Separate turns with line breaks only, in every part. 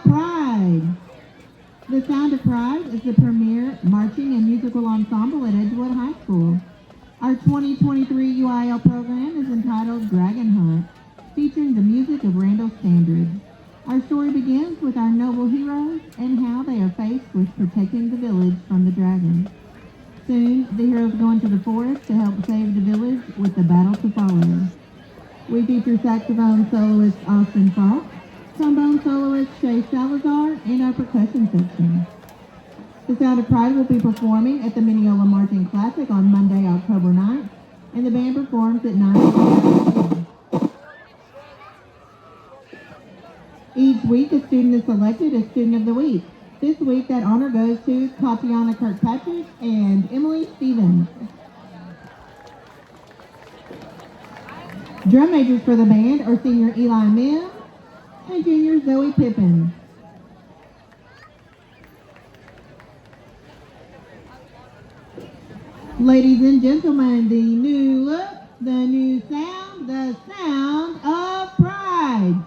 Pride. The Sound of Pride is the premier marching and musical ensemble at Edgewood High School. Our 2023 UIL program is entitled Dragon Hunt, featuring the music of Randall Standridge. Our story begins with our noble heroes and how they are faced with protecting the village from the dragon. Soon, the heroes go into the forest to help save the village with the battle to follow. We feature saxophone soloist Austin Falk, trombone soloist Shay Salazar, and our percussion section. The Sound of Pride will be performing at the Mineola Marching Classic on Monday, October 9th, and the band performs at 9 p.m. Each week, a student is selected as Student of the Week. This week, that honor goes to Tatiana Kirkpatrick and Emily Stevens. Drum majors for the band are senior Eli Mims and junior Zoe Pippin. Ladies and gentlemen, the new look, the new sound, the Sound of Pride.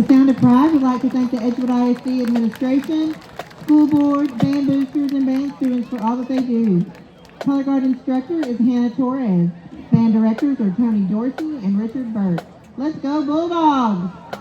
The Sound of Pride would like to thank the Edgewood ISD administration, school board, band boosters, and band students for all that they do. Color guard instructor is Hannah Torres. Band directors are Tony Dorsey and Richard Burke. Let's go Bulldogs!